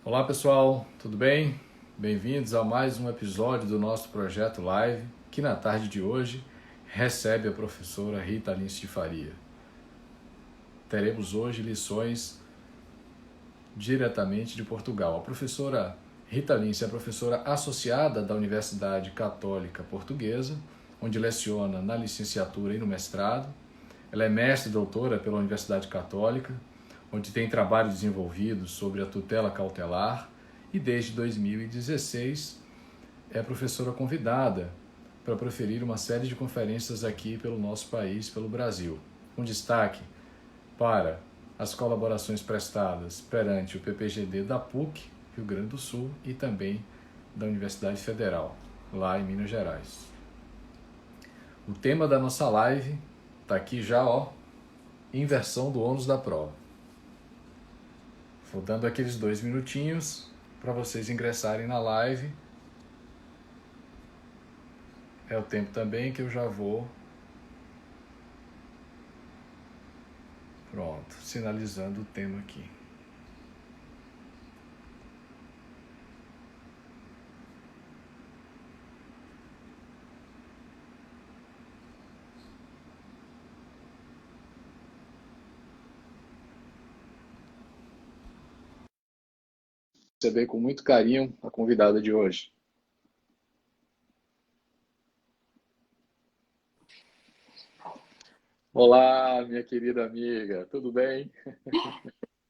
Olá pessoal, tudo bem? Bem-vindos a mais um episódio do nosso projeto Live, que na tarde de hoje recebe a professora Rita Lins de Faria. Teremos hoje lições diretamente de Portugal. A professora Rita Lins é professora associada da Universidade Católica Portuguesa, onde leciona na licenciatura e no mestrado. Ela é mestre e doutora pela Universidade Católica, onde tem trabalho desenvolvido sobre a tutela cautelar, e desde 2016 é professora convidada para proferir uma série de conferências aqui pelo nosso país, pelo Brasil, com destaque para as colaborações prestadas perante o PPGD da PUC, Rio Grande do Sul, e também da Universidade Federal, lá em Minas Gerais. O tema da nossa live está aqui já, inversão do ônus da prova. Vou dando aqueles 2 minutinhos para vocês ingressarem na live. É o tempo também que eu já vou sinalizando o tema aqui. Receber com muito carinho a convidada de hoje. Olá, minha querida amiga, tudo bem?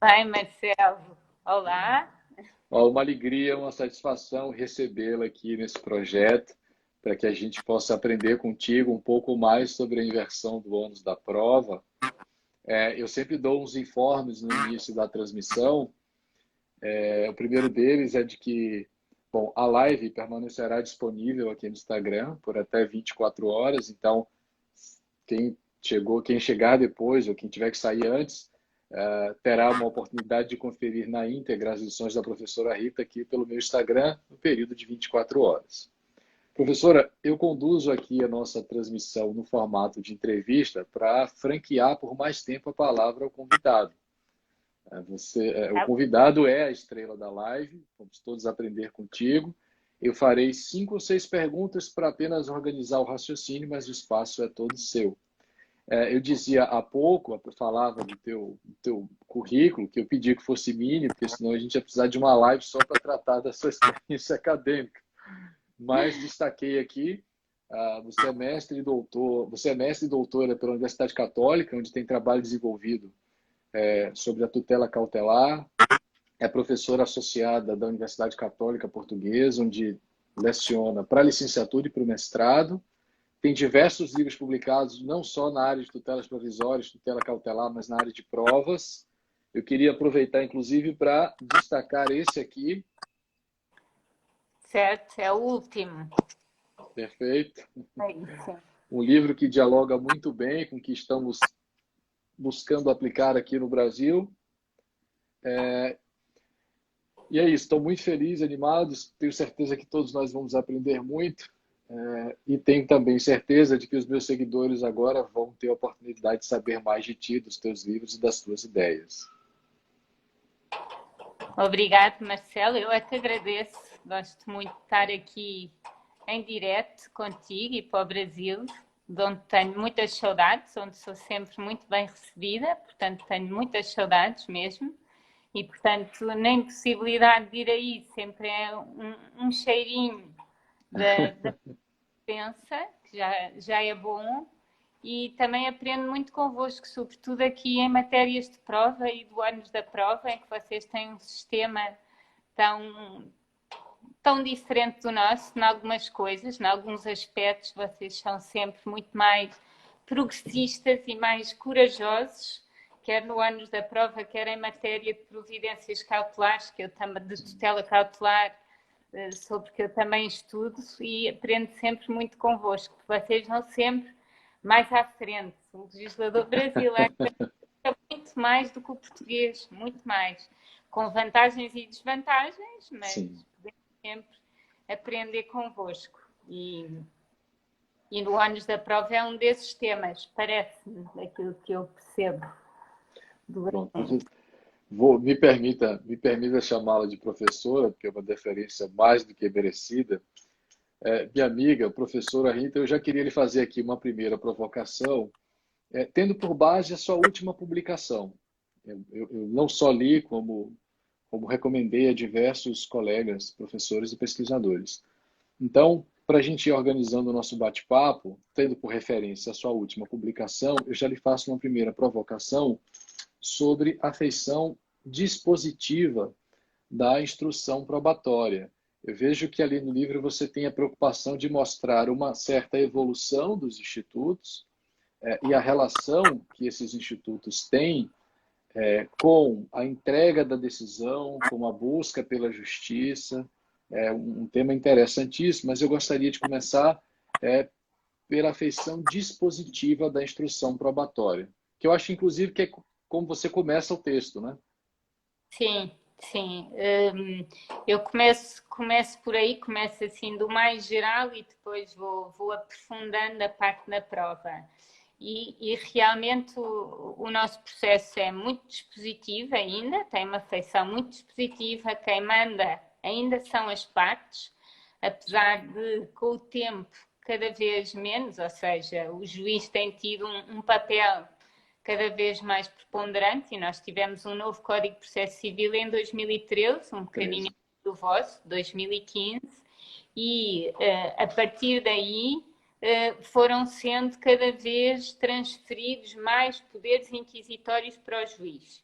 Bem, Marcelo. Olá. Uma alegria, uma satisfação recebê-la aqui nesse projeto, para que a gente possa aprender contigo um pouco mais sobre a inversão do ônus da prova. Eu sempre dou uns informes no início da transmissão. O primeiro deles é de que, a live permanecerá disponível aqui no Instagram por até 24 horas, então quem chegar depois ou quem tiver que sair antes, terá uma oportunidade de conferir na íntegra as lições da professora Rita aqui pelo meu Instagram no período de 24 horas. Professora, eu conduzo aqui a nossa transmissão no formato de entrevista para franquear por mais tempo a palavra ao convidado. O convidado é a estrela da live, vamos todos aprender contigo. Eu farei 5 ou 6 perguntas para apenas organizar o raciocínio, mas o espaço é todo seu. Eu dizia há pouco, eu falava do teu currículo, que eu pedi que fosse mini, porque senão a gente ia precisar de uma live só para tratar da sua experiência acadêmica. Mas destaquei aqui, você é mestre e doutora pela Universidade Católica, onde tem trabalho desenvolvido sobre a tutela cautelar, é professora associada da Universidade Católica Portuguesa, onde leciona para a licenciatura e para o mestrado. Tem diversos livros publicados, não só na área de tutelas provisórias, tutela cautelar, mas na área de provas. Eu queria aproveitar, inclusive, para destacar esse aqui. Certo, é o último. Perfeito. É isso. Um livro que dialoga muito bem com o que estamos buscando aplicar aqui no Brasil. E é isso, estou muito feliz, animado, tenho certeza que todos nós vamos aprender muito. E tenho também certeza de que os meus seguidores agora vão ter a oportunidade de saber mais de ti, dos teus livros e das tuas ideias. Obrigado, Marcelo. Eu é que agradeço. Gosto muito de estar aqui em direto contigo e para o Brasil, de onde tenho muitas saudades, onde sou sempre muito bem recebida, portanto tenho muitas saudades mesmo. E, portanto, na impossibilidade de ir aí sempre é um cheirinho da presença, que já é bom. E também aprendo muito convosco, sobretudo aqui em matérias de prova e do ônus da prova, em que vocês têm um sistema tão diferente do nosso, em algumas coisas, em alguns aspectos, vocês são sempre muito mais progressistas e mais corajosos, quer no ônus da prova, quer em matéria de providências cautelares, que eu também, de tutela cautelar, sobre que eu também estudo, e aprendo sempre muito convosco, porque vocês vão sempre mais à frente. O legislador brasileiro é muito mais do que o português, muito mais. Com vantagens e desvantagens, mas Sim. podemos sempre aprender convosco. E no ônus da prova é um desses temas, parece-me, daquilo que eu percebo. Pronto. me permita chamá-la de professora, porque é uma deferência mais do que merecida. Minha amiga, professora Rita, eu já queria lhe fazer aqui uma primeira provocação, tendo por base a sua última publicação. Eu não só li, como recomendei a diversos colegas, professores e pesquisadores. Então, para a gente ir organizando o nosso bate-papo, tendo por referência a sua última publicação, eu já lhe faço uma primeira provocação sobre a feição dispositiva da instrução probatória. Eu vejo que ali no livro você tem a preocupação de mostrar uma certa evolução dos institutos e a relação que esses institutos têm com a entrega da decisão, com a busca pela justiça. É um tema interessantíssimo, mas eu gostaria de começar pela feição dispositiva da instrução probatória, que eu acho, inclusive, que é como você começa o texto, né? Sim, sim. Eu começo por aí, começo assim do mais geral e depois vou aprofundando a parte da prova. E realmente o nosso processo é muito dispositivo ainda, tem uma feição muito dispositiva, quem manda ainda são as partes, apesar de, com o tempo, cada vez menos, ou seja, o juiz tem tido um papel cada vez mais preponderante, e nós tivemos um novo Código de Processo Civil em 2013, um bocadinho do vosso, 2015, e a partir daí foram sendo cada vez transferidos mais poderes inquisitórios para o juiz,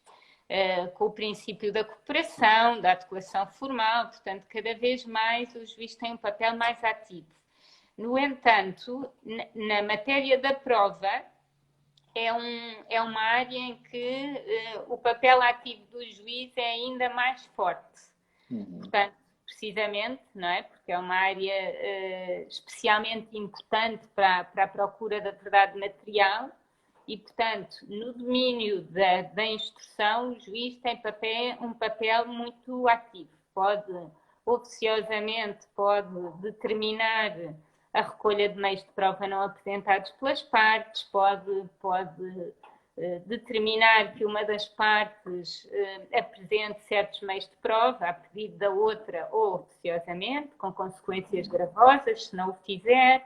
com o princípio da cooperação, da adequação formal, portanto, cada vez mais o juiz tem um papel mais ativo. No entanto, na matéria da prova, é uma área em que o papel ativo do juiz é ainda mais forte. Portanto, precisamente, não é? Porque é uma área especialmente importante para a procura da verdade material e, portanto, no domínio da instrução, o juiz tem um papel muito ativo. Oficiosamente, pode determinar a recolha de meios de prova não apresentados pelas partes, pode determinar que uma das partes apresente certos meios de prova a pedido da outra ou oficiosamente, com consequências gravosas, se não o fizer.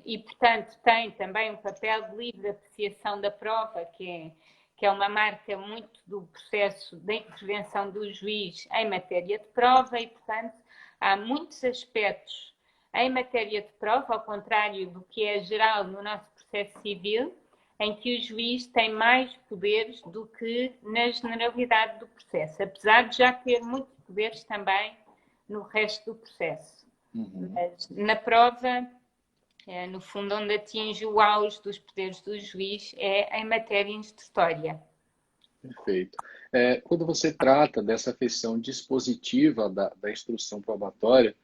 E, portanto, tem também um papel de livre apreciação da prova, que é uma marca muito do processo de intervenção do juiz em matéria de prova e, portanto, há muitos aspectos em matéria de prova, ao contrário do que é geral no nosso processo civil, em que o juiz tem mais poderes do que na generalidade do processo, apesar de já ter muitos poderes também no resto do processo. Mas na prova, no fundo, onde atinge o auge dos poderes do juiz é em matéria instrutória. Perfeito. Quando você trata dessa feição dispositiva da instrução probatória,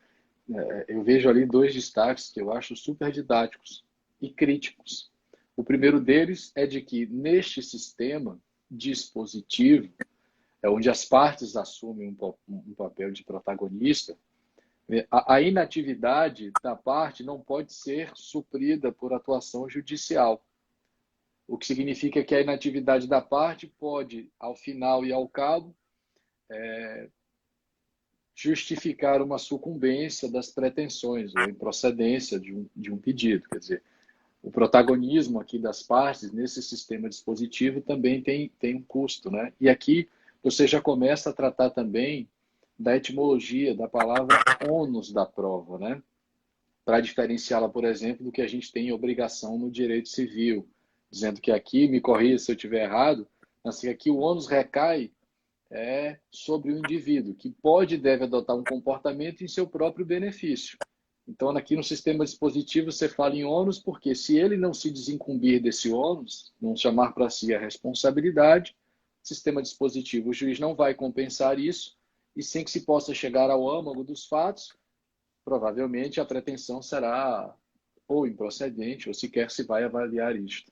eu vejo ali dois destaques que eu acho super didáticos e críticos. O primeiro deles é de que, neste sistema dispositivo, onde as partes assumem um papel de protagonista, a inatividade da parte não pode ser suprida por atuação judicial. O que significa que a inatividade da parte pode, ao final e ao cabo, justificar uma sucumbência das pretensões ou improcedência de um pedido. Quer dizer, o protagonismo aqui das partes nesse sistema dispositivo também tem um custo, né? E aqui você já começa a tratar também da etimologia da palavra ônus da prova, né? Para diferenciá-la, por exemplo, do que a gente tem em obrigação no direito civil, dizendo que aqui, me corrija se eu estiver errado, mas que aqui o ônus recai sobre o indivíduo, que pode e deve adotar um comportamento em seu próprio benefício. Então, aqui no sistema dispositivo, você fala em ônus, porque se ele não se desincumbir desse ônus, não chamar para si a responsabilidade, sistema dispositivo, o juiz não vai compensar isso, e sem que se possa chegar ao âmago dos fatos, provavelmente a pretensão será ou improcedente, ou sequer se vai avaliar isto.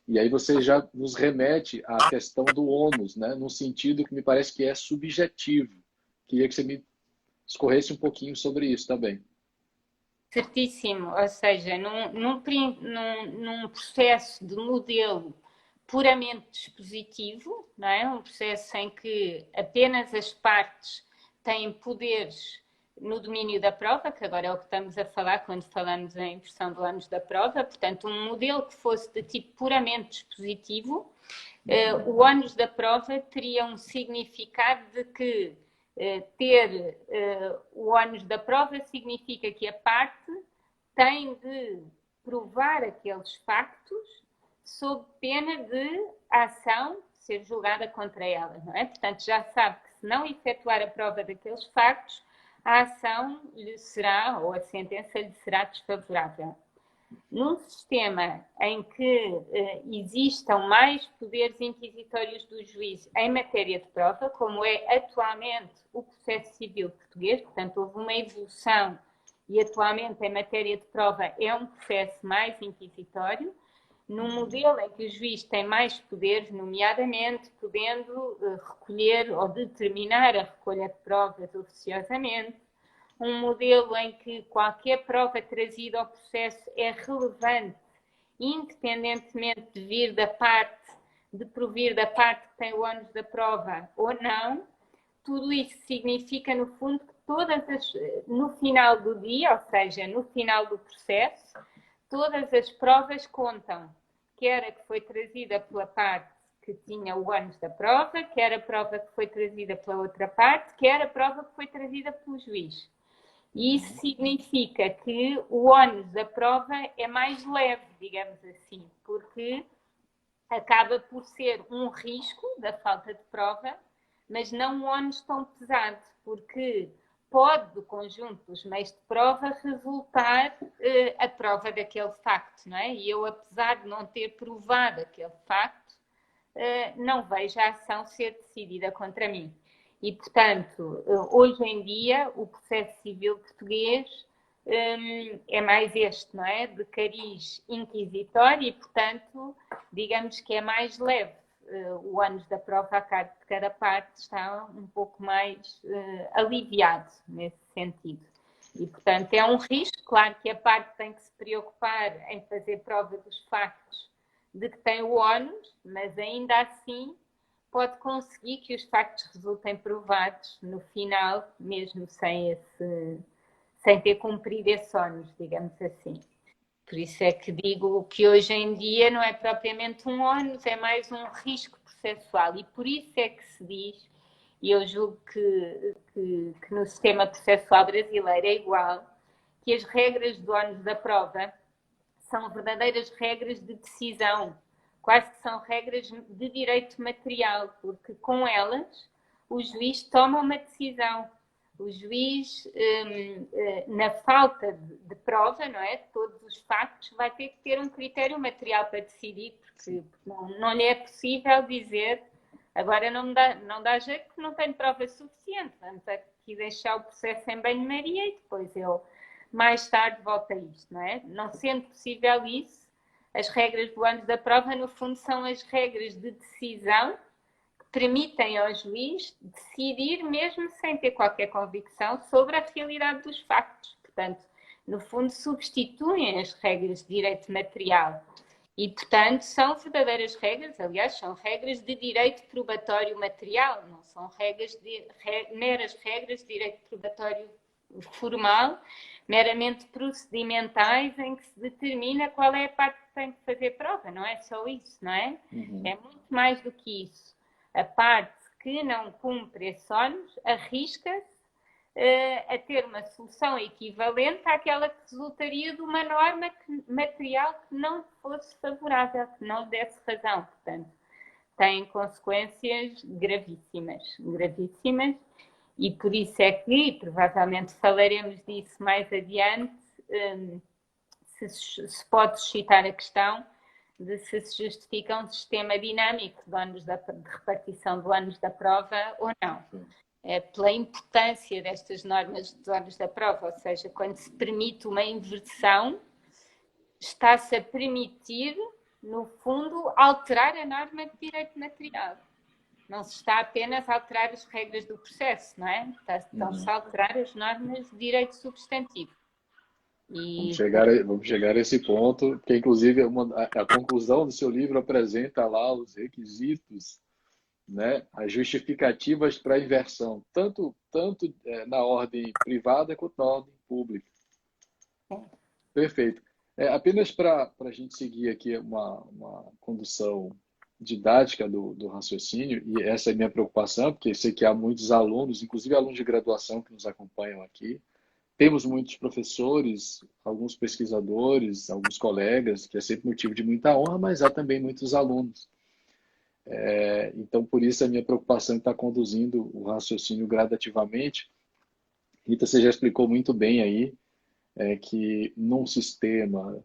E aí você já nos remete à questão do ônus, né? No sentido que me parece que é subjetivo. Queria que você me escorresse um pouquinho sobre isso também. Certíssimo, ou seja, num processo de modelo puramente dispositivo, não é? Um processo em que apenas as partes têm poderes no domínio da prova, que agora é o que estamos a falar quando falamos em inversão do ônus da prova, portanto, um modelo que fosse de tipo puramente dispositivo, o ônus da prova teria um significado de que ter o ônus da prova significa que a parte tem de provar aqueles factos sob pena de a ação ser julgada contra ela, não é? Portanto, já sabe que se não efetuar a prova daqueles factos, a ação lhe será, ou a sentença lhe será desfavorável. Num sistema em que existam mais poderes inquisitórios do juiz em matéria de prova, como é atualmente o processo civil português, portanto, houve uma evolução e atualmente em matéria de prova é um processo mais inquisitório, num modelo em que o juiz tem mais poderes, nomeadamente podendo recolher ou determinar a recolha de provas oficiosamente, um modelo em que qualquer prova trazida ao processo é relevante, independentemente de provir da parte que tem o ônus da prova ou não. Tudo isso significa, no fundo, que no final do dia, ou seja, no final do processo, todas as provas contam, quer a que foi trazida pela parte que tinha o ônus da prova, quer a prova que foi trazida pela outra parte, quer a prova que foi trazida pelo juiz. E isso significa que o ônus da prova é mais leve, digamos assim, porque acaba por ser um risco da falta de prova, mas não um ónus tão pesado, porque pode, do conjunto dos meios de prova, resultar a prova daquele facto, não é? E eu, apesar de não ter provado aquele facto, não vejo a ação ser decidida contra mim. E, portanto, hoje em dia, o processo civil português é mais este, não é? De cariz inquisitório e, portanto, digamos que é mais leve. O ônus da prova a cargo de cada parte está um pouco mais aliviado nesse sentido. E, portanto, é um risco. Claro que a parte tem que se preocupar em fazer prova dos factos de que tem o ónus, mas ainda assim pode conseguir que os factos resultem provados no final, mesmo sem ter cumprido esse ónus, digamos assim. Por isso é que digo que hoje em dia não é propriamente um ónus, é mais um risco processual. E por isso é que se diz, e eu julgo que no sistema processual brasileiro é igual, que as regras do ónus da prova são verdadeiras regras de decisão, quase que são regras de direito material, porque com elas o juiz toma uma decisão. O juiz, na falta de prova, não é? Todos os factos, vai ter que ter um critério material para decidir, porque não lhe é possível dizer agora não dá jeito porque não tenho prova suficiente, vamos aqui deixar o processo em banho-maria e depois eu mais tarde volto a isto, não é? Não sendo possível isso, as regras do ônus da prova, no fundo, são as regras de decisão que permitem ao juiz decidir mesmo sem ter qualquer convicção sobre a realidade dos factos. Portanto, no fundo, substituem as regras de direito material. E, portanto, são verdadeiras regras, aliás, são regras de direito probatório material, não são meras regras de direito probatório formal, meramente procedimentais, em que se determina qual é a parte que tem que fazer prova, não é só isso, não é? Uhum. É muito mais do que isso. A parte que não cumpre esse ónus arrisca-se a ter uma solução equivalente àquela que resultaria de uma norma material que não fosse favorável, que não desse razão. Portanto, tem consequências gravíssimas, gravíssimas, e por isso é que, e provavelmente falaremos disso mais adiante, se pode suscitar a questão de se justifica um sistema dinâmico de repartição do ônus da prova ou não. Pela importância destas normas de ônus da prova, ou seja, quando se permite uma inversão, está-se a permitir, no fundo, alterar a norma de direito material. Não se está apenas a alterar as regras do processo, não é? Estão-se a alterar as normas de direito substantivo. E Vamos chegar a esse ponto, que inclusive a conclusão do seu livro apresenta lá os requisitos, né, as justificativas para a inversão, tanto na ordem privada quanto na ordem pública. Perfeito. Apenas para a gente seguir aqui uma condução didática do raciocínio, e essa é a minha preocupação, porque sei que há muitos alunos, inclusive alunos de graduação que nos acompanham aqui. Temos muitos professores, alguns pesquisadores, alguns colegas, que é sempre motivo de muita honra, mas há também muitos alunos. Então, por isso, a minha preocupação em estar conduzindo o raciocínio gradativamente. Rita, você já explicou muito bem aí que num sistema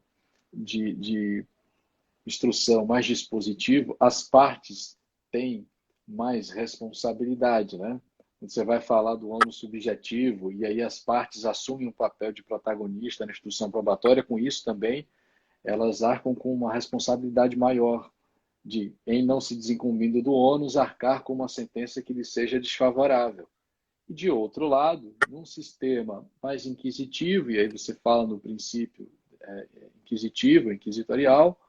de instrução mais dispositivo, as partes têm mais responsabilidade, né? Você vai falar do ônus subjetivo e aí as partes assumem um papel de protagonista na instrução probatória, com isso também elas arcam com uma responsabilidade maior de, em não se desincumbindo do ônus, arcar com uma sentença que lhe seja desfavorável. E de outro lado, num sistema mais inquisitivo, e aí você fala no princípio inquisitivo, inquisitorial,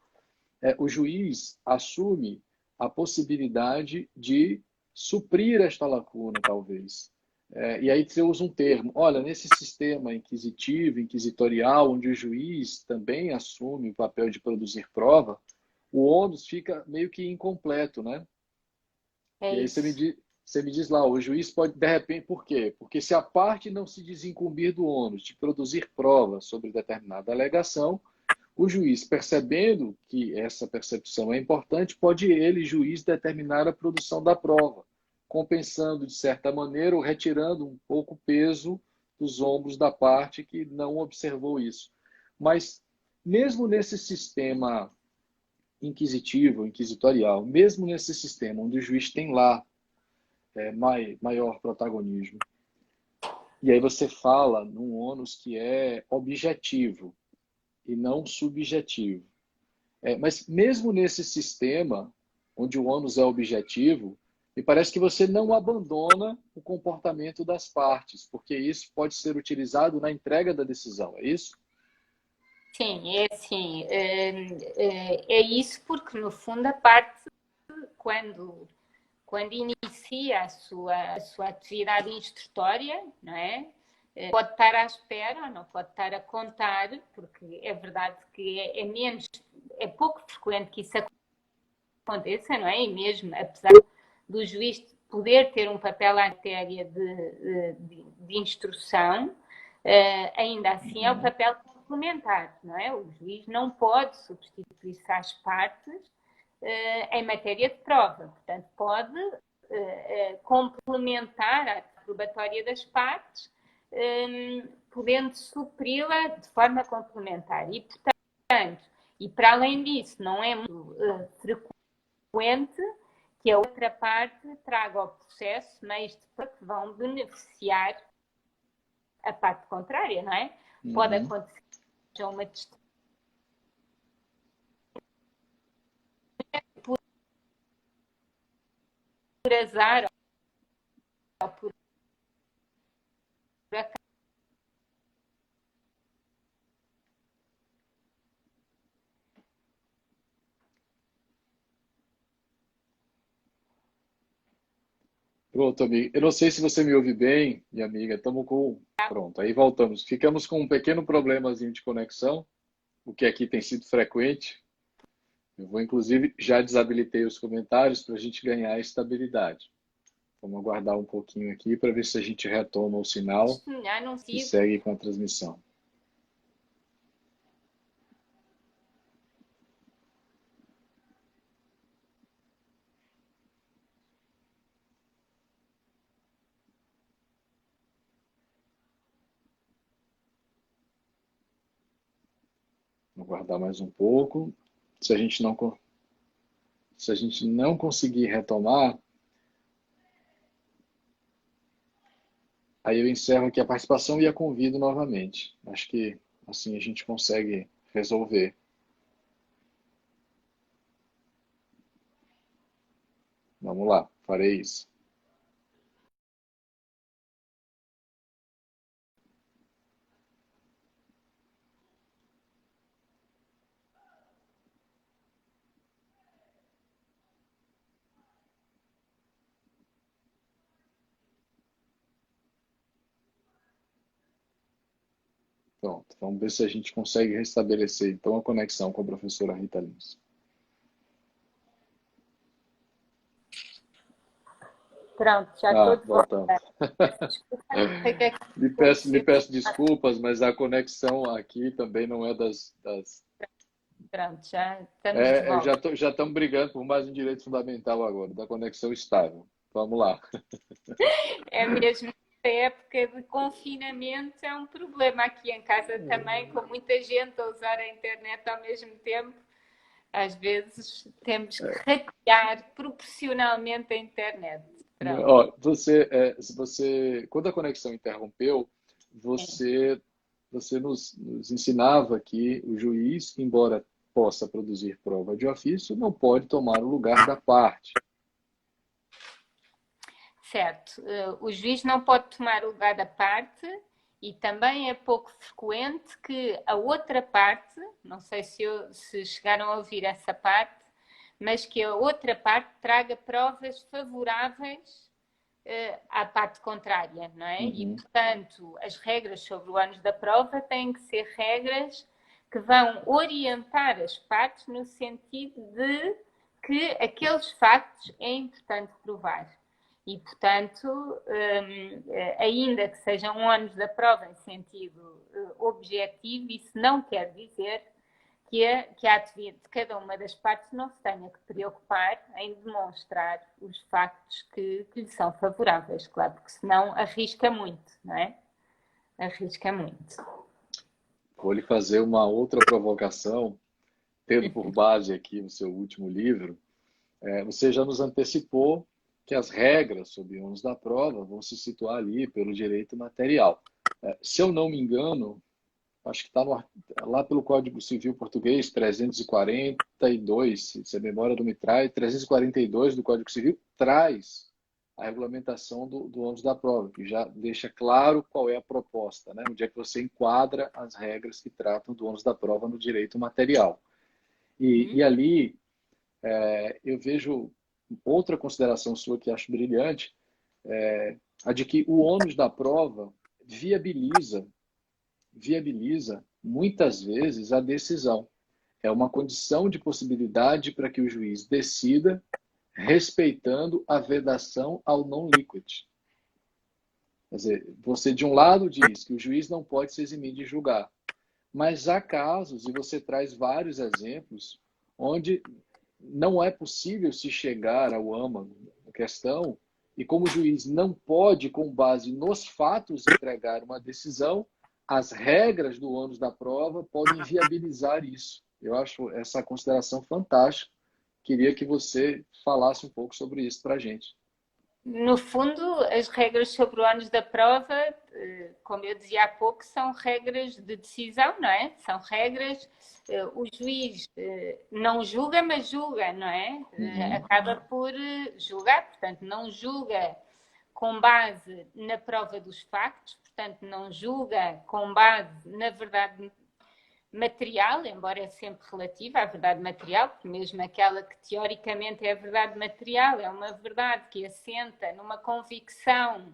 o juiz assume a possibilidade de suprir esta lacuna, talvez. E aí você usa um termo, olha, nesse sistema inquisitivo, inquisitorial, onde o juiz também assume o papel de produzir prova, o ônus fica meio que incompleto, né? é E aí isso. você me diz lá, o juiz pode, de repente, por quê? Porque se a parte não se desincumbir do ônus de produzir prova sobre determinada alegação, o juiz, percebendo que essa percepção é importante, pode ele, juiz, determinar a produção da prova, compensando, de certa maneira, ou retirando um pouco o peso dos ombros da parte que não observou isso. Mas, mesmo nesse sistema inquisitivo, inquisitorial, mesmo nesse sistema onde o juiz tem lá maior protagonismo, e aí você fala num ônus que é objetivo e não subjetivo. Mas mesmo nesse sistema, onde o ônus é objetivo, me parece que você não abandona o comportamento das partes, porque isso pode ser utilizado na entrega da decisão, é isso? Sim, é assim. É isso porque, no fundo, a parte, quando inicia a sua atividade instrutória, não é? Pode estar à espera, não pode estar a contar, porque é verdade que é pouco frequente que isso aconteça, não é? E mesmo, apesar do juiz poder ter um papel à matéria de instrução, ainda assim é o papel complementar, não é? O juiz não pode substituir-se às partes em matéria de prova, portanto pode complementar a probatória das partes, podendo supri-la de forma complementar. E, portanto, e para além disso, não é muito frequente que a outra parte traga ao processo meios de prova que vão beneficiar a parte contrária, não é? Pode acontecer uma testemunha por azar ou por acaso. Pronto, amiga. Eu não sei se você me ouve bem, minha amiga. Estamos com. Pronto, aí voltamos. Ficamos com um pequeno problemazinho de conexão, o que aqui tem sido frequente. Eu vou, inclusive, já desabilitei os comentários para a gente ganhar estabilidade. Vamos aguardar um pouquinho aqui para ver se a gente retoma o sinal Testemunhar não e sigo. segue com a transmissão. Vamos aguardar mais um pouco. Se a gente não, se a gente não conseguir retomar, aí eu encerro aqui a participação e a convido novamente. Acho que assim a gente consegue resolver. Vamos lá, farei isso. Pronto, vamos ver se a gente consegue restabelecer então a conexão com a professora Rita Lins. Pronto, já estou de volta. Voltamos. Lhe peço desculpas, mas a conexão aqui também não é das... Pronto, já estamos de volta. Já estamos brigando por mais um direito fundamental agora, da conexão estável. Vamos lá. É mesmo, a época de confinamento é um problema aqui em casa também, com muita gente a usar a internet ao mesmo tempo. Às vezes temos que hackear proporcionalmente a internet. Ó, você, quando a conexão interrompeu, você nos ensinava que o juiz, embora possa produzir prova de ofício, não pode tomar o lugar da parte. Certo. O juiz não pode tomar o lugar da parte e também é pouco frequente que a outra parte, não sei se chegaram a ouvir essa parte, mas que a outra parte traga provas favoráveis à parte contrária, não é? E, portanto, as regras sobre o ônus da prova têm que ser regras que vão orientar as partes no sentido de que aqueles factos é importante provar. E, portanto, ainda que seja um ônus da prova em sentido objetivo, isso não quer dizer que a atividade de cada uma das partes não se tenha que preocupar em demonstrar os factos que lhe são favoráveis, claro, porque senão arrisca muito, não é? Arrisca muito. Vou lhe fazer uma outra provocação, tendo por base aqui no seu último livro. Você já nos antecipou que as regras sobre ônus da prova vão se situar ali pelo direito material. Se eu não me engano, acho que está lá pelo Código Civil Português, 342, se a memória não me traz, 342 do Código Civil traz a regulamentação do ônus da prova, que já deixa claro qual é a proposta, né? Onde é que você enquadra as regras que tratam do ônus da prova no direito material. E ali eu vejo outra consideração sua que acho brilhante, a de que o ônus da prova viabiliza muitas vezes a decisão. É uma condição de possibilidade para que o juiz decida respeitando a vedação ao non liquid. Quer dizer, você de um lado diz que o juiz não pode se eximir de julgar, mas há casos, e você traz vários exemplos, onde não é possível se chegar ao âmago da questão, e como o juiz não pode, com base nos fatos, entregar uma decisão, as regras do ônus da prova podem viabilizar isso. Eu acho essa consideração fantástica. Queria que você falasse um pouco sobre isso para a gente. No fundo, as regras sobre o ônus da prova, como eu dizia há pouco, são regras de decisão, não é? São regras, o juiz não julga, mas julga, não é? Acaba por julgar, portanto, não julga com base na prova dos factos, portanto, não julga com base na verdade material, embora é sempre relativa à verdade material, porque mesmo aquela que teoricamente é a verdade material é uma verdade que assenta numa convicção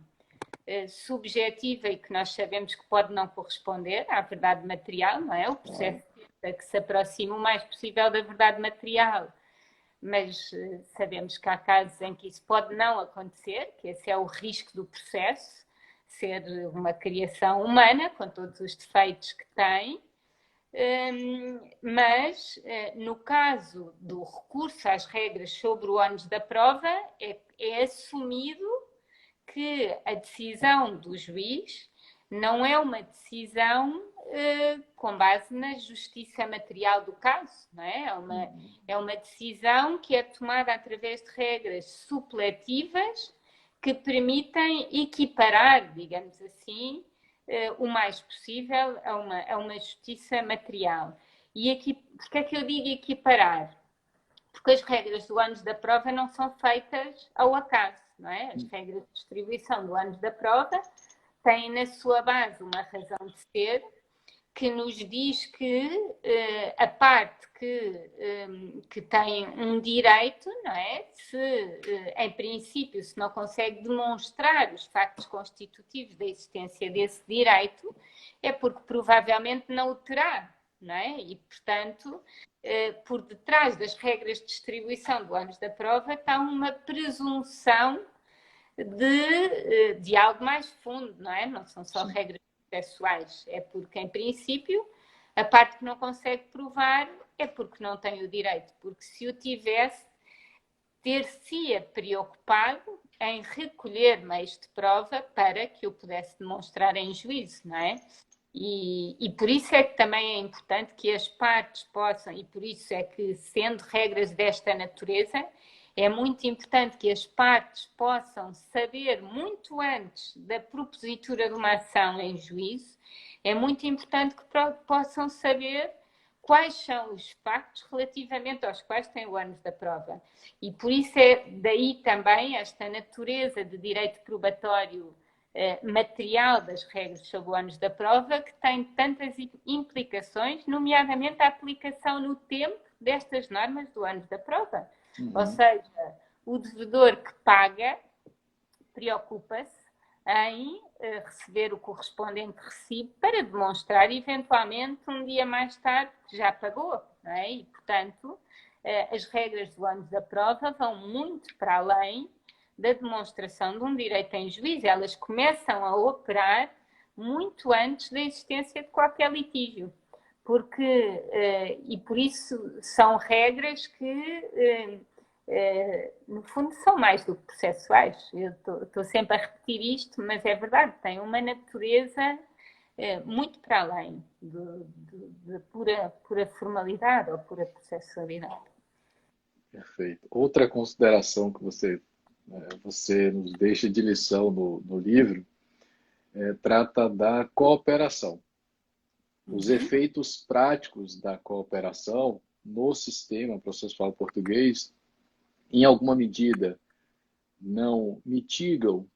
subjetiva e que nós sabemos que pode não corresponder à verdade material, não é? O processo que se aproxima o mais possível da verdade material, mas sabemos que há casos em que isso pode não acontecer, que esse é o risco do processo, ser uma criação humana, com todos os defeitos que tem. Mas, no caso do recurso às regras sobre o ônus da prova, é assumido que a decisão do juiz não é uma decisão com base na justiça material do caso, não é? É uma decisão que é tomada através de regras supletivas que permitem equiparar, digamos assim, o mais possível a uma justiça material. E aqui, porque é que eu digo equiparar? Porque as regras do ônus da prova não são feitas ao acaso, não é? As regras de distribuição do ônus da prova têm na sua base uma razão de ser que nos diz que a parte que tem um direito, não é? Se, em princípio, se não consegue demonstrar os factos constitutivos da existência desse direito, é porque provavelmente não o terá, não é? E, portanto, por detrás das regras de distribuição do ônus da prova está uma presunção de algo mais fundo, não é? Não são só regras processuais, é porque, em princípio, a parte que não consegue provar é porque não tem o direito, porque se o tivesse, ter-se-ia preocupado em recolher meios de prova para que o pudesse demonstrar em juízo, não é? E por isso é que também é importante que as partes possam, e por isso é que, sendo regras desta natureza, é muito importante que as partes possam saber muito antes da propositura de uma ação em juízo, é muito importante que possam saber quais são os factos relativamente aos quais têm o ônus da prova. E por isso é daí também esta natureza de direito probatório material das regras sobre o ônus da prova, que tem tantas implicações, nomeadamente a aplicação no tempo destas normas do ônus da prova. Ou seja, o devedor que paga preocupa-se em receber o correspondente recibo para demonstrar, eventualmente, um dia mais tarde, que já pagou. Não é? E, portanto, as regras do ônus da prova vão muito para além da demonstração de um direito em juízo. Elas começam a operar muito antes da existência de qualquer litígio. Porque, e por isso são regras que, no fundo, são mais do que processuais. Eu estou sempre a repetir isto, mas é verdade, tem uma natureza muito para além de pura formalidade ou pura processualidade. Perfeito. Outra consideração que você nos deixa de lição no livro trata da cooperação. Os efeitos práticos da cooperação no sistema processual português, em alguma medida, não mitigam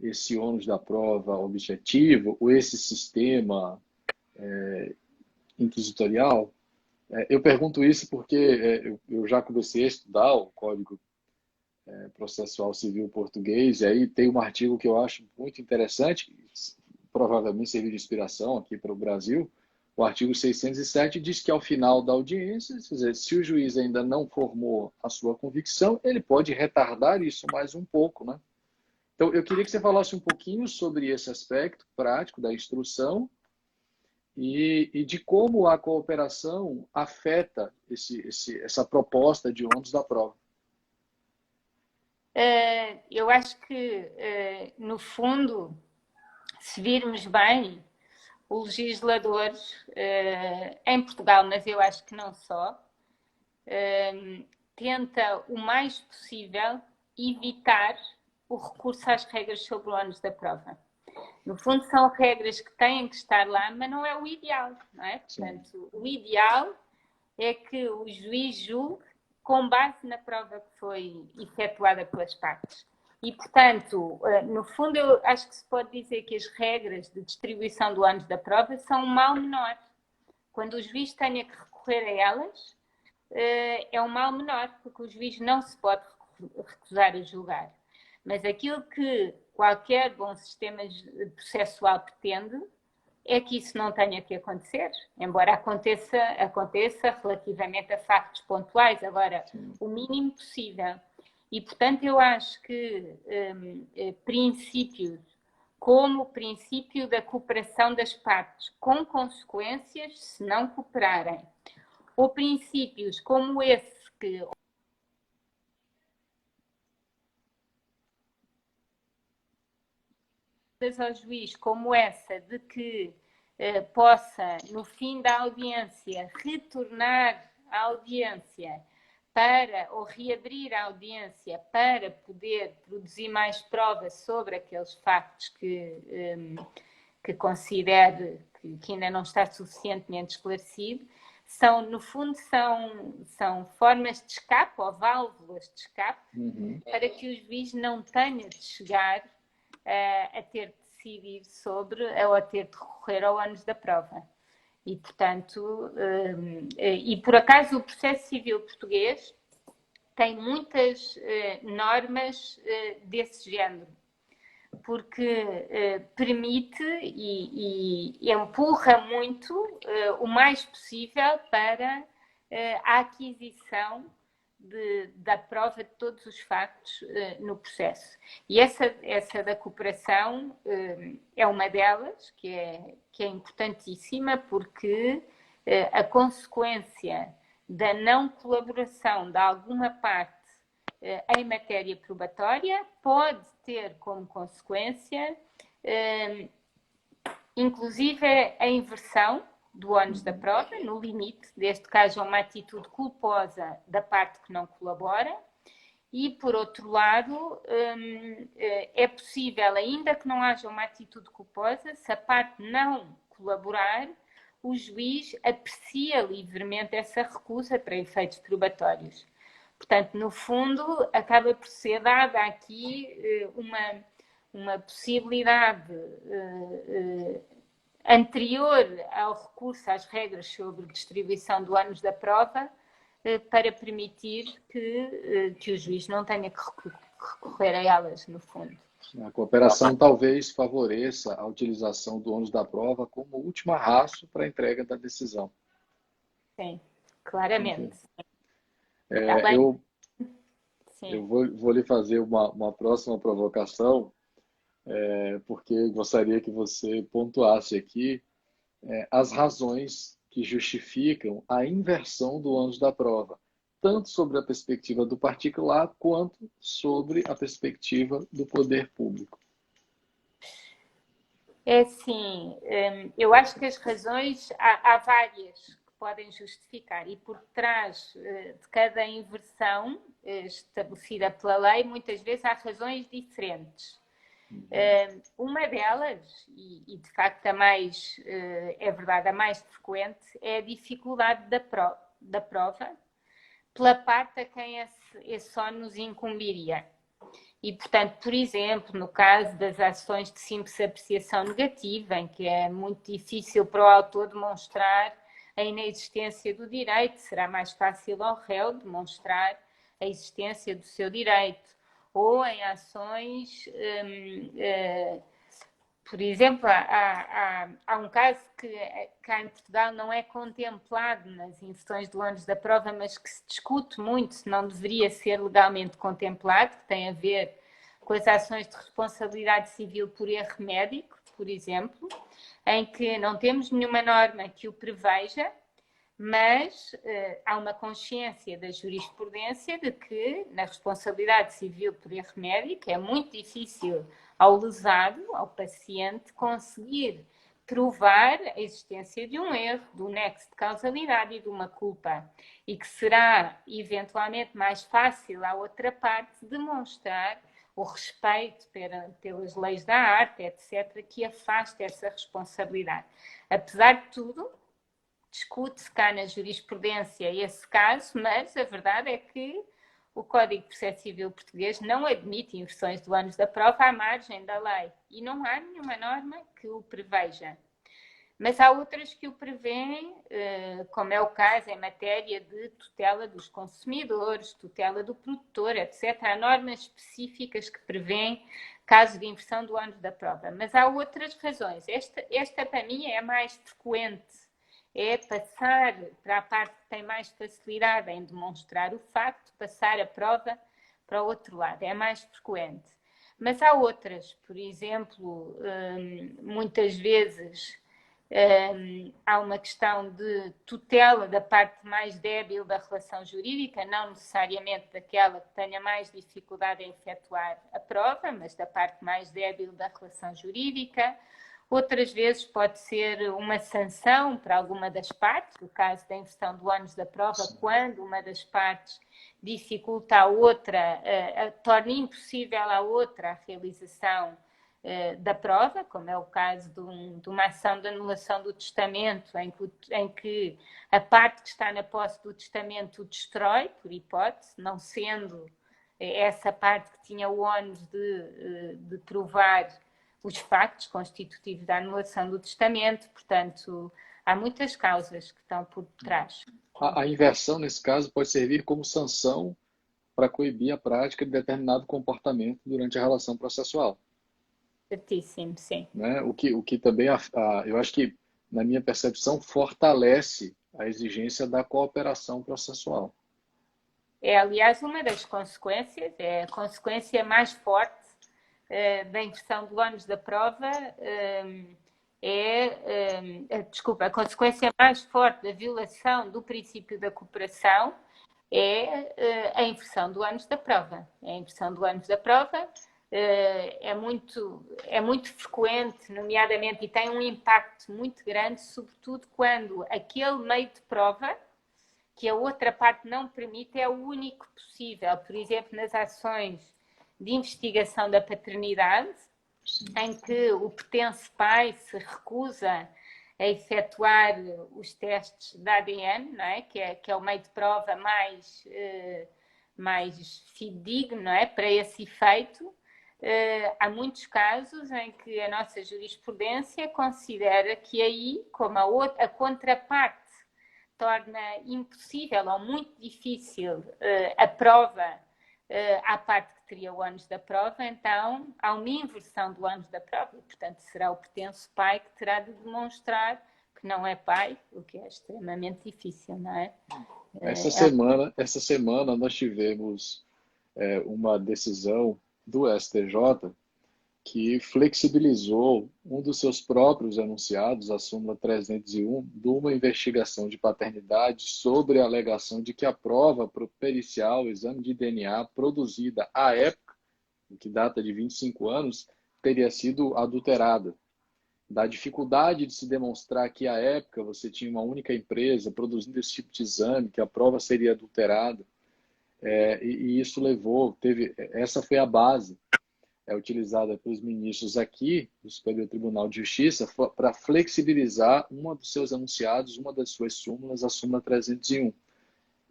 esse ônus da prova objetivo ou esse sistema inquisitorial? Eu pergunto isso porque eu já comecei a estudar o Código Processual Civil Português, e aí tem um artigo que eu acho muito interessante, provavelmente serviu de inspiração aqui para o Brasil. O artigo 607 diz que ao final da audiência, quer dizer, se o juiz ainda não formou a sua convicção, ele pode retardar isso mais um pouco, né? Então, eu queria que você falasse um pouquinho sobre esse aspecto prático da instrução e de como a cooperação afeta essa proposta de ônus da prova. Eu acho que, no fundo, se virmos bem, o legislador, em Portugal, mas eu acho que não só, tenta o mais possível evitar o recurso às regras sobre o ônus da prova. No fundo, são regras que têm que estar lá, mas não é o ideal, não é? Portanto, o ideal é que o juiz julgue com base na prova que foi efetuada pelas partes. E, portanto, no fundo, eu acho que se pode dizer que as regras de distribuição do ônus da prova são um mal menor. Quando o juiz tenha que recorrer a elas, é um mal menor, porque o juiz não se pode recusar a julgar. Mas aquilo que qualquer bom sistema processual pretende é que isso não tenha que acontecer, embora aconteça relativamente a factos pontuais, agora, o mínimo possível. E, portanto, eu acho que princípios como o princípio da cooperação das partes, com consequências se não cooperarem, ou princípios como esse que ao juiz, como essa de que possa, no fim da audiência, retornar à audiência ou reabrir a audiência para poder produzir mais provas sobre aqueles factos que considere que ainda não está suficientemente esclarecido, no fundo, são formas de escape ou válvulas de escape para que o juiz não tenha de chegar a ter de decidir sobre ou a ter de recorrer ao ônus da prova. E, portanto, e por acaso o processo civil português tem muitas normas desse género, porque permite e empurra muito o mais possível para a aquisição da prova de todos os factos no processo. E essa da cooperação é uma delas, que é importantíssima, porque a consequência da não colaboração de alguma parte em matéria probatória pode ter como consequência, inclusive, a inversão do ónus da prova, no limite, desde que haja uma atitude culposa da parte que não colabora. E, por outro lado, é possível, ainda que não haja uma atitude culposa, se a parte não colaborar, o juiz aprecia livremente essa recusa para efeitos probatórios. Portanto, no fundo, acaba por ser dada aqui uma possibilidade anterior ao recurso às regras sobre distribuição do ónus da prova para permitir que o juiz não tenha que recorrer a elas, no fundo. A cooperação talvez favoreça a utilização do ônus da prova como última raço para a entrega da decisão. Sim, claramente. Eu vou lhe fazer uma próxima provocação, porque gostaria que você pontuasse aqui as razões que justificam a inversão do ônus da prova, tanto sobre a perspectiva do particular quanto sobre a perspectiva do poder público. É assim, eu acho que as razões, há várias que podem justificar, e por trás de cada inversão estabelecida pela lei, muitas vezes há razões diferentes. Uma delas, e de facto a mais, é verdade, a mais frequente, é a dificuldade da prova pela parte a quem esse ónus incumbiria. E, portanto, por exemplo, no caso das ações de simples apreciação negativa, em que é muito difícil para o autor demonstrar a inexistência do direito, será mais fácil ao réu demonstrar a existência do seu direito. Ou em ações, por exemplo, há um caso que cá em Portugal não é contemplado nas inversões do ônus da prova, mas que se discute muito se não deveria ser legalmente contemplado, que tem a ver com as ações de responsabilidade civil por erro médico, por exemplo, em que não temos nenhuma norma que o preveja, mas há uma consciência da jurisprudência de que na responsabilidade civil por erro médico é muito difícil ao lesado, ao paciente, conseguir provar a existência de um erro, do nexo de causalidade e de uma culpa, e que será eventualmente mais fácil à outra parte demonstrar o respeito pelas leis da arte, etc., que afasta essa responsabilidade. Apesar de tudo, discute-se cá na jurisprudência esse caso, mas a verdade é que o Código de Processo Civil português não admite inversões do ônus da prova à margem da lei e não há nenhuma norma que o preveja. Mas há outras que o prevêem, como é o caso em matéria de tutela dos consumidores, tutela do produtor, etc. Há normas específicas que prevêem casos de inversão do ônus da prova. Mas há outras razões. Esta para mim é a mais frequente. É passar para a parte que tem mais facilidade em demonstrar o facto, passar a prova para o outro lado. É mais frequente. Mas há outras. Por exemplo, muitas vezes há uma questão de tutela da parte mais débil da relação jurídica, não necessariamente daquela que tenha mais dificuldade em efetuar a prova, mas da parte mais débil da relação jurídica. Outras vezes pode ser uma sanção para alguma das partes, no caso da inversão do ônus da prova, quando uma das partes dificulta a outra, torna impossível à outra a realização da prova, como é o caso de uma ação de anulação do testamento, em que a parte que está na posse do testamento o destrói, por hipótese, não sendo essa parte que tinha o ónus de provar os factos constitutivos da anulação do testamento. Portanto, há muitas causas que estão por trás. A inversão, nesse caso, pode servir como sanção para coibir a prática de determinado comportamento durante a relação processual. Certíssimo, sim. Né? O que também, eu acho que, na minha percepção, fortalece a exigência da cooperação processual. É, aliás, uma das consequências, é a consequência mais forte da inversão do ônus da prova, desculpa, a consequência mais forte da violação do princípio da cooperação é a inversão do ônus da prova. A inversão do ônus da prova é muito frequente, nomeadamente, e tem um impacto muito grande, sobretudo quando aquele meio de prova que a outra parte não permite é o único possível. Por exemplo, nas ações de investigação da paternidade, em que o pertence pai se recusa a efetuar os testes de ADN, não é? Que é o meio de prova mais fidedigno, não é? Para esse efeito. Há muitos casos em que a nossa jurisprudência considera que aí, como a contraparte torna impossível ou muito difícil a prova à parte que teria o ônus da prova, então há uma inversão do ônus da prova e, portanto, será o pretenso pai que terá de demonstrar que não é pai, o que é extremamente difícil, não é? Essa semana nós tivemos uma decisão do STJ que flexibilizou um dos seus próprios enunciados, a súmula 301, de uma investigação de paternidade sobre a alegação de que a prova pericial, o exame de DNA produzida à época, que data de 25 anos, teria sido adulterada. Da dificuldade de se demonstrar que à época você tinha uma única empresa produzindo esse tipo de exame, que a prova seria adulterada. E isso essa foi a base utilizada pelos ministros aqui do Superior Tribunal de Justiça para flexibilizar uma dos seus enunciados, uma das suas súmulas, a súmula 301.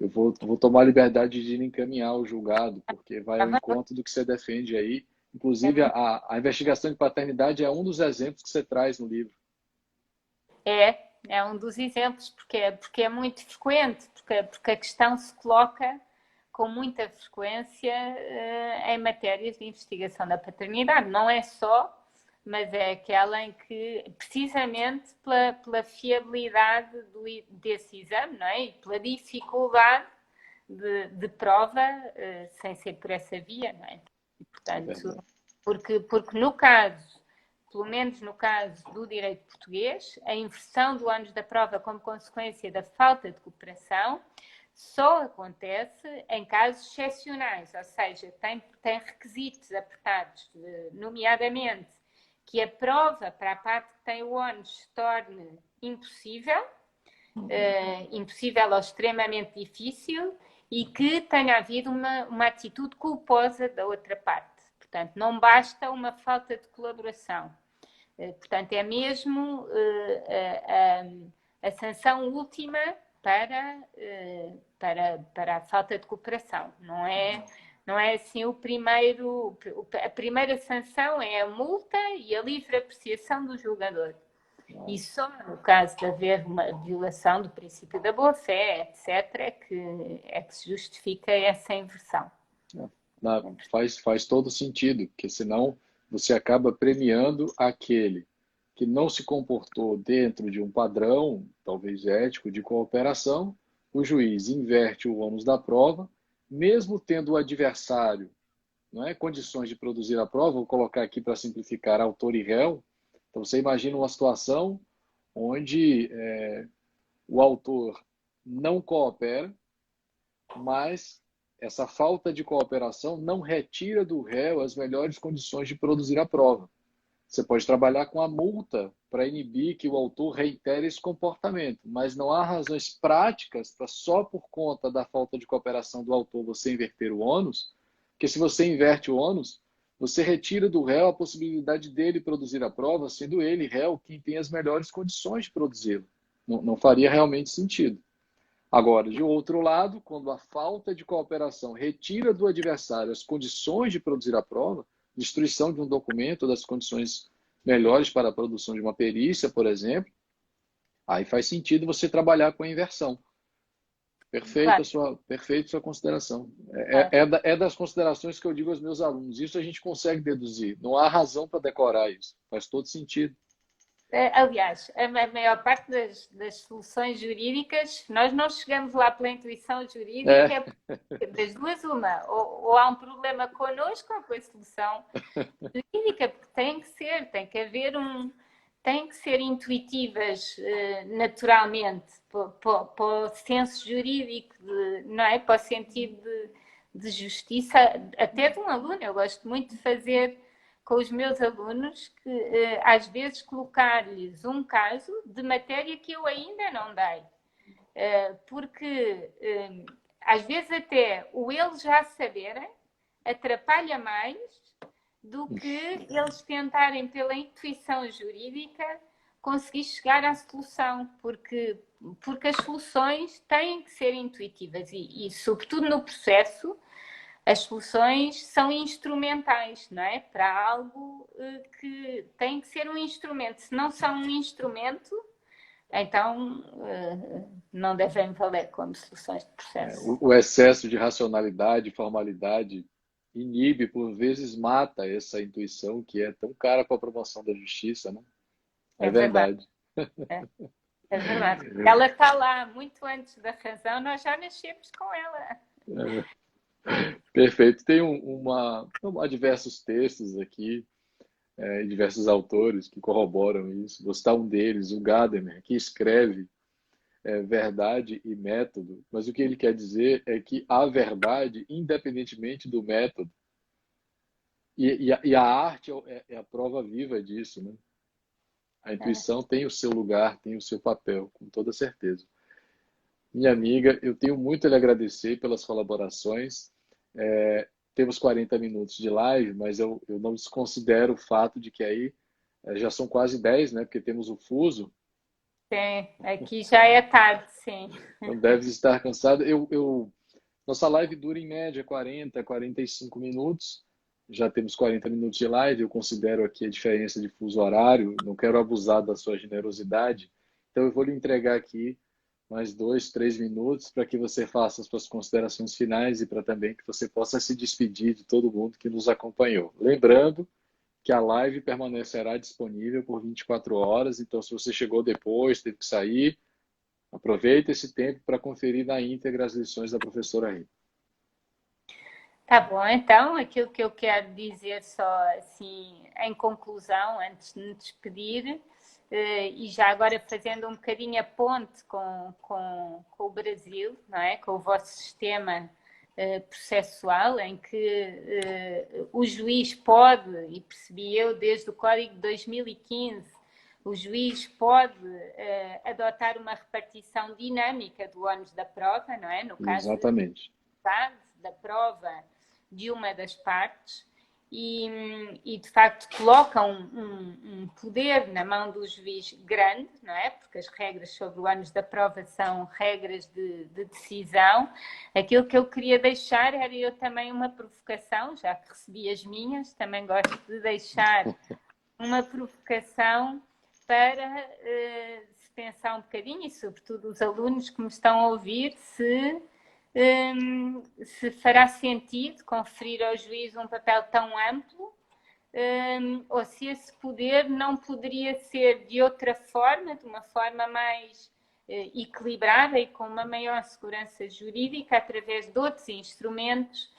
Eu vou tomar a liberdade de encaminhar o julgado, porque vai ao encontro do que você defende aí. Inclusive, a investigação de paternidade é um dos exemplos que você traz no livro. É um dos exemplos, porque é muito frequente, porque a questão se coloca com muita frequência em matérias de investigação da paternidade. Não é só, mas é aquela em que, precisamente pela fiabilidade desse exame, não é? E pela dificuldade de prova, sem ser por essa via, não é? E, portanto, porque no caso, pelo menos no caso do direito português, a inversão do ônus da prova como consequência da falta de cooperação só acontece em casos excepcionais, ou seja, tem requisitos apertados, nomeadamente que a prova para a parte que tem o ónus se torne impossível, impossível ou extremamente difícil, e que tenha havido uma atitude culposa da outra parte. Portanto, não basta uma falta de colaboração. Portanto, é mesmo a sanção última para a falta de cooperação. Não é assim a primeira sanção é a multa e a livre apreciação do julgador. E só no caso de haver uma violação do princípio da boa-fé, etc., é que se justifica essa inversão. Faz todo sentido, porque senão você acaba premiando aquele que não se comportou dentro de um padrão, talvez ético, de cooperação. O juiz inverte o ônus da prova, mesmo tendo o adversário, não é, condições de produzir a prova. Vou colocar aqui para simplificar, autor e réu. Então você imagina uma situação onde o autor não coopera, mas essa falta de cooperação não retira do réu as melhores condições de produzir a prova. Você pode trabalhar com a multa para inibir que o autor reitere esse comportamento, mas não há razões práticas para só por conta da falta de cooperação do autor você inverter o ônus, porque se você inverte o ônus, você retira do réu a possibilidade dele produzir a prova, sendo ele, réu, quem tem as melhores condições de produzi-la. Não faria realmente sentido. Agora, de outro lado, quando a falta de cooperação retira do adversário as condições de produzir a prova, destruição de um documento, das condições melhores para a produção de uma perícia, por exemplo, Aí faz sentido você trabalhar com a inversão. Claro, Perfeito sua consideração. claro. É das considerações que eu digo aos meus alunos. Isso a gente consegue deduzir. Não há razão para decorar isso. Faz todo sentido. Aliás, a maior parte das soluções jurídicas, nós não chegamos lá pela intuição jurídica, É, das duas, uma. Ou há um problema connosco ou com a solução jurídica, porque tem que haver tem que ser intuitivas naturalmente para o senso jurídico, não é? Para o sentido de justiça, até de um aluno. Eu gosto muito de fazer com os meus alunos que às vezes colocar-lhes um caso de matéria que eu ainda não dei. Porque às vezes até o eles já saberem atrapalha mais do que eles tentarem pela intuição jurídica conseguir chegar à solução, porque as soluções têm que ser intuitivas e sobretudo no processo, as soluções são instrumentais, não é? Para algo que tem que ser um instrumento. Se não são um instrumento, então não devem valer como soluções de processo. o excesso de racionalidade, formalidade, inibe, por vezes mata essa intuição que é tão cara para a promoção da justiça, né? É É verdade. verdade. É, é verdade. Ela está lá muito antes da razão, nós já nascemos com ela. Perfeito. Tem há diversos textos aqui, diversos autores que corroboram isso. Vou citar um deles, o Gadamer, que escreve verdade e método, mas o que ele quer dizer é que há verdade independentemente do método. E a arte é a prova viva disso, né? A intuição tem o seu lugar, tem o seu papel, com toda certeza. Minha amiga, eu tenho muito a lhe agradecer pelas colaborações. Temos 40 minutos de live, mas eu não desconsidero o fato de que aí já são quase 10, né? Porque temos o fuso, Sim, aqui já é tarde, sim. então deve estar cansado. Nossa live dura em média 40, 45 minutos. Já temos 40 minutos de live. Eu considero aqui a diferença de fuso horário. Não quero abusar da sua generosidade. Então, eu vou lhe entregar aqui mais 2, 3 minutos para que você faça as suas considerações finais e para também que você possa se despedir de todo mundo que nos acompanhou. Lembrando que a live permanecerá disponível por 24 horas. Então, se você chegou depois, teve que sair, aproveita esse tempo para conferir na íntegra as lições da professora Rita. Tá bom, então, aquilo que eu quero dizer só assim, em conclusão, antes de me despedir, e já agora fazendo um bocadinho a ponte com o Brasil, não é? Com o vosso sistema processual, em que o juiz pode, e percebi eu desde o Código de 2015, o juiz pode adotar uma repartição dinâmica do ónus da prova, não é? No caso Exatamente. da prova de uma das partes e de facto coloca um poder na mão do juiz grande, não é? Porque as regras sobre o ónus da prova são regras de decisão. Aquilo que eu queria deixar era eu também uma provocação, já que recebi as minhas, também gosto de deixar uma provocação para se pensar um bocadinho e sobretudo os alunos que me estão a ouvir se fará sentido conferir ao juiz um papel tão amplo ou se esse poder não poderia ser de outra forma, de uma forma mais equilibrada e com uma maior segurança jurídica através de outros instrumentos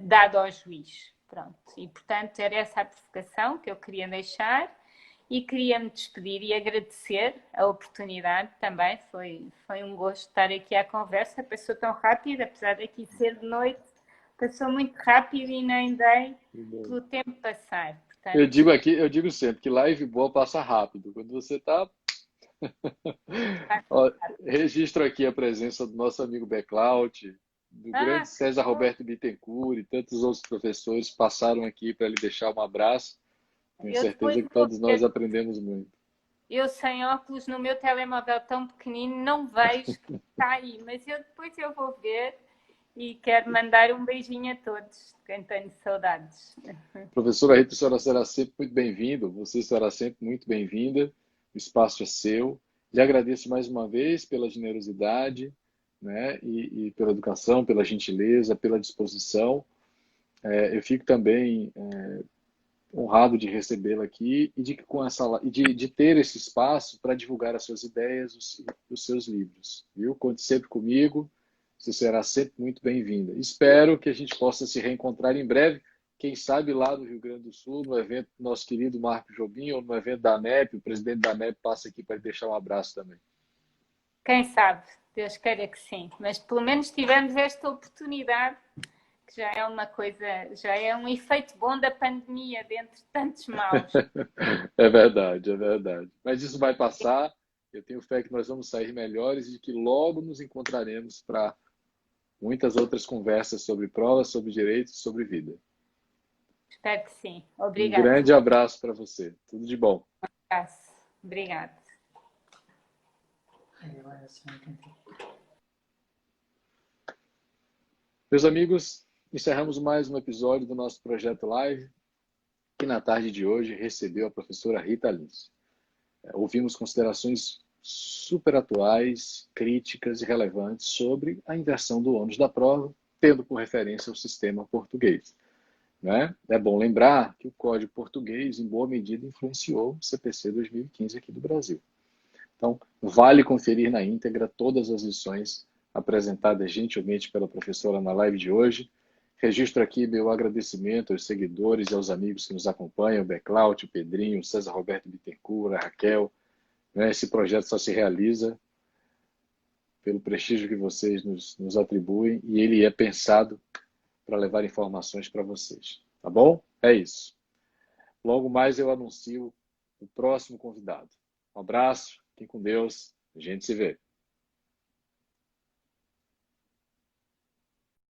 dado ao juiz. Pronto. E, portanto, era essa a provocação que eu queria deixar. E queria-me despedir e agradecer a oportunidade também. Foi um gosto estar aqui à conversa. Passou tão rápido, apesar de aqui ser de noite, passou muito rápido e nem dei pelo tempo passar. Portanto, Eu digo sempre que live boa passa rápido. Quando você está. Registro aqui a presença do nosso amigo Beclaut, do grande César Roberto Bittencourt e tantos outros professores passaram aqui para lhe deixar um abraço. Tenho certeza que todos nós aprendemos muito. Eu sem óculos no meu telemóvel tão pequenino não vejo que está aí, mas depois eu vou ver e quero mandar um beijinho a todos, quem tenho saudades. Professora Rita, a senhora será sempre muito bem-vinda, você será sempre muito bem-vinda, o espaço é seu Lhe agradeço mais uma vez pela generosidade, né, e pela educação, pela gentileza, pela disposição. Eu fico também honrado de recebê-la aqui e de que com essa e de ter esse espaço para divulgar as suas ideias, os seus livros, viu? Conte sempre comigo, você será sempre muito bem-vinda. Espero que a gente possa se reencontrar em breve, quem sabe lá no Rio Grande do Sul, no evento do nosso querido Marco Jobim, ou no evento da ANEP, o presidente da ANEP passa aqui para deixar um abraço também. Quem sabe? Deus queira que sim. Mas pelo menos tivemos esta oportunidade, que já é uma coisa, já é um efeito bom da pandemia, dentre tantos maus. É verdade, é verdade. Mas isso vai passar. Eu tenho fé que nós vamos sair melhores e que logo nos encontraremos para muitas outras conversas sobre provas, sobre direitos, sobre vida. Espero que sim. Um Obrigada. grande abraço para você. Tudo de bom. Obrigada. Meus amigos, encerramos mais um episódio do nosso projeto Live, que na tarde de hoje recebeu a professora Rita Lins. Ouvimos considerações super atuais, críticas e relevantes sobre a inversão do ônus da prova, tendo por referência o sistema português. Né? É bom lembrar que o Código Português, em boa medida, influenciou o CPC 2015 aqui do Brasil. Então, vale conferir na íntegra todas as lições apresentadas gentilmente pela professora na live de hoje. Registro aqui meu agradecimento aos seguidores e aos amigos que nos acompanham, o Beclaut, o Pedrinho, o César Roberto Bittencourt, a Raquel. Esse projeto só se realiza pelo prestígio que vocês nos atribuem e ele é pensado para levar informações para vocês. Tá bom? É isso. Logo mais eu anuncio o próximo convidado. Um abraço, fiquem com Deus, a gente se vê.